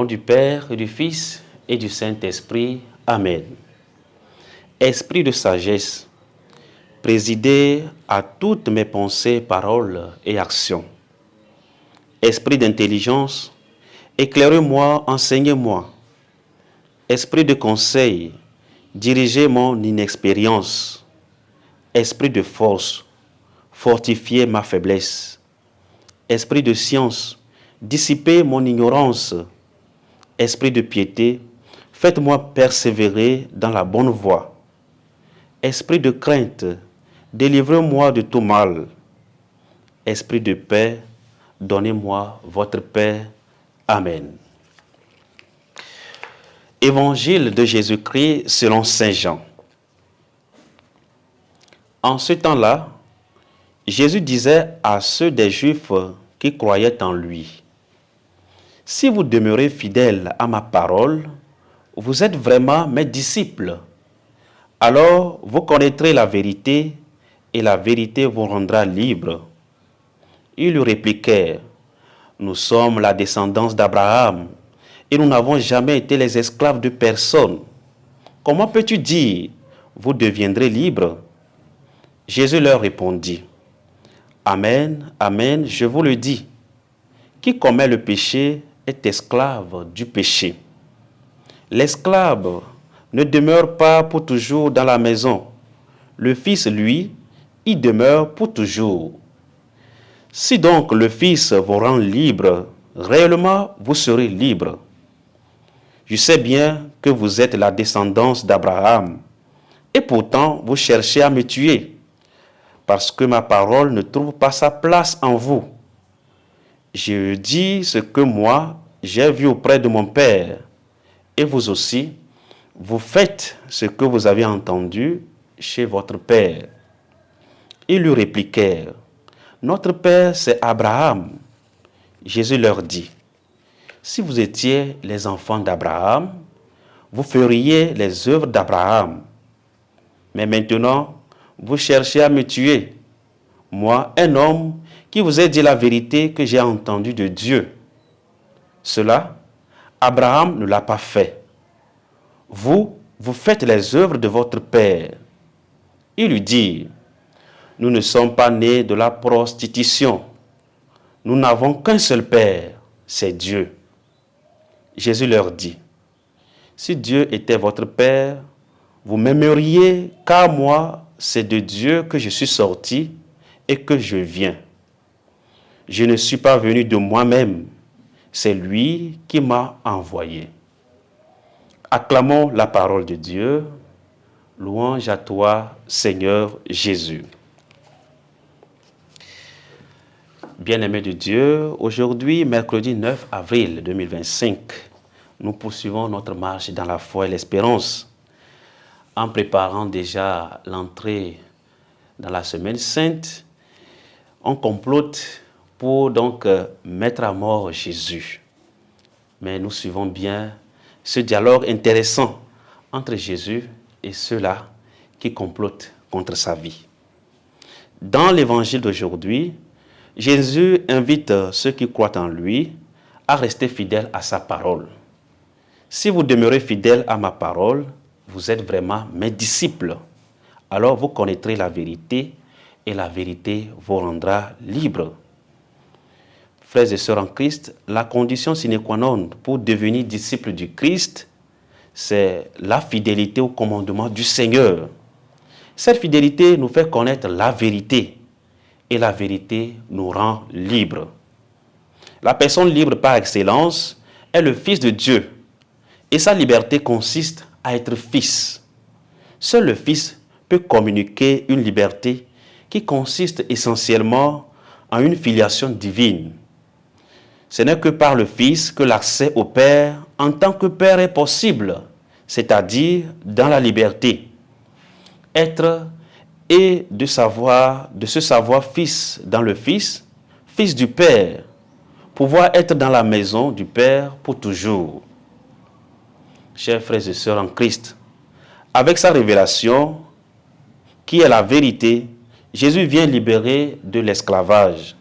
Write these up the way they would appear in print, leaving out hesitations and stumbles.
nom du Père, et du Fils, et du Saint-Esprit. Amen. Esprit de sagesse, présidez à toutes mes pensées, paroles et actions. Esprit d'intelligence, éclairez-moi, enseignez-moi. Esprit de conseil, dirigez mon inexpérience. Esprit de force, fortifiez ma faiblesse. Esprit de science, dissipez mon ignorance. Esprit de piété, faites-moi persévérer dans la bonne voie. Esprit de crainte, délivrez-moi de tout mal. Esprit de paix, donnez-moi votre paix. Amen. Évangile de Jésus-Christ selon Saint Jean. En ce temps-là, Jésus disait à ceux des Juifs qui croyaient en lui, « Si vous demeurez fidèles à ma parole, vous êtes vraiment mes disciples. Alors vous connaîtrez la vérité, et la vérité vous rendra libres. » Ils lui répliquèrent, « Nous sommes la descendance d'Abraham, et nous n'avons jamais été les esclaves de personne. Comment peux-tu dire, vous deviendrez libres ?» Jésus leur répondit, « Amen, amen, je vous le dis, qui commet le péché est esclave du péché. L'esclave ne demeure pas pour toujours dans la maison. Le Fils, lui, y demeure pour toujours. Si donc le Fils vous rend libre, réellement vous serez libre. Je sais bien que vous êtes la descendance d'Abraham, et pourtant vous cherchez à me tuer, parce que ma parole ne trouve pas sa place en vous. Je dis ce que moi, j'ai vu auprès de mon Père, et vous aussi, vous faites ce que vous avez entendu chez votre Père. » Ils lui répliquèrent, « Notre Père, c'est Abraham. » Jésus leur dit, « Si vous étiez les enfants d'Abraham, vous feriez les œuvres d'Abraham. Mais maintenant, vous cherchez à me tuer, moi, un homme qui vous ai dit la vérité que j'ai entendue de Dieu. Cela, Abraham ne l'a pas fait. Vous, vous faites les œuvres de votre père. » Ils lui dirent, « Nous ne sommes pas nés de la prostitution. Nous n'avons qu'un seul Père, c'est Dieu. » Jésus leur dit, « Si Dieu était votre Père, vous m'aimeriez, car moi, c'est de Dieu que je suis sorti et que je viens. Je ne suis pas venu de moi-même, c'est lui qui m'a envoyé. » Acclamons la parole de Dieu. Louange à toi, Seigneur Jésus. Bien-aimés de Dieu, aujourd'hui, mercredi 9 avril 2025, nous poursuivons notre marche dans la foi et l'espérance en préparant déjà l'entrée dans la semaine sainte. On complote pour donc mettre à mort Jésus. Mais nous suivons bien ce dialogue intéressant entre Jésus et ceux-là qui complotent contre sa vie. Dans l'évangile d'aujourd'hui, Jésus invite ceux qui croient en lui à rester fidèles à sa parole. Si vous demeurez fidèles à ma parole, vous êtes vraiment mes disciples. Alors vous connaîtrez la vérité et la vérité vous rendra libres. Frères et sœurs en Christ, la condition sine qua non pour devenir disciple du Christ, c'est la fidélité au commandement du Seigneur. Cette fidélité nous fait connaître la vérité et la vérité nous rend libres. La personne libre par excellence est le Fils de Dieu et sa liberté consiste à être fils. Seul le Fils peut communiquer une liberté qui consiste essentiellement en une filiation divine. Ce n'est que par le Fils que l'accès au Père en tant que Père est possible, c'est-à-dire dans la liberté. Être et de se savoir fils dans le Fils, fils du Père, pouvoir être dans la maison du Père pour toujours. Chers frères et sœurs en Christ, avec sa révélation, qui est la vérité, Jésus vient libérer de l'esclavage.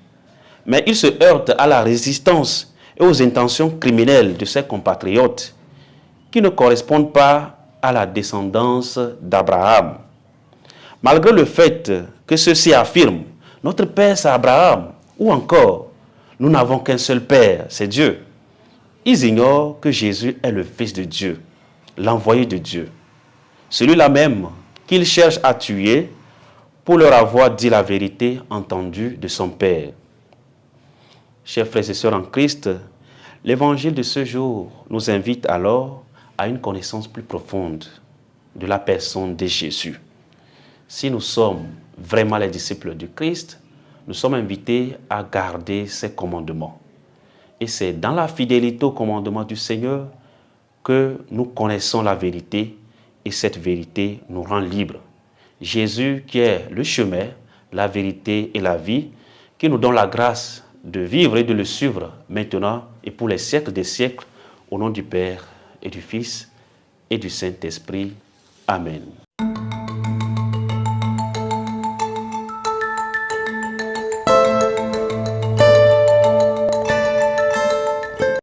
Mais il se heurte à la résistance et aux intentions criminelles de ses compatriotes qui ne correspondent pas à la descendance d'Abraham. Malgré le fait que ceux-ci affirment « Notre Père, c'est Abraham » ou encore « Nous n'avons qu'un seul Père, c'est Dieu », ils ignorent que Jésus est le Fils de Dieu, l'envoyé de Dieu. Celui-là même qu'ils cherchent à tuer pour leur avoir dit la vérité entendue de son Père. Chers frères et sœurs en Christ, l'évangile de ce jour nous invite alors à une connaissance plus profonde de la personne de Jésus. Si nous sommes vraiment les disciples du Christ, nous sommes invités à garder ses commandements. Et c'est dans la fidélité au commandement du Seigneur que nous connaissons la vérité et cette vérité nous rend libres. Jésus qui est le chemin, la vérité et la vie, qui nous donne la grâce de vivre et de le suivre maintenant et pour les siècles des siècles, au nom du Père et du Fils et du Saint-Esprit. Amen.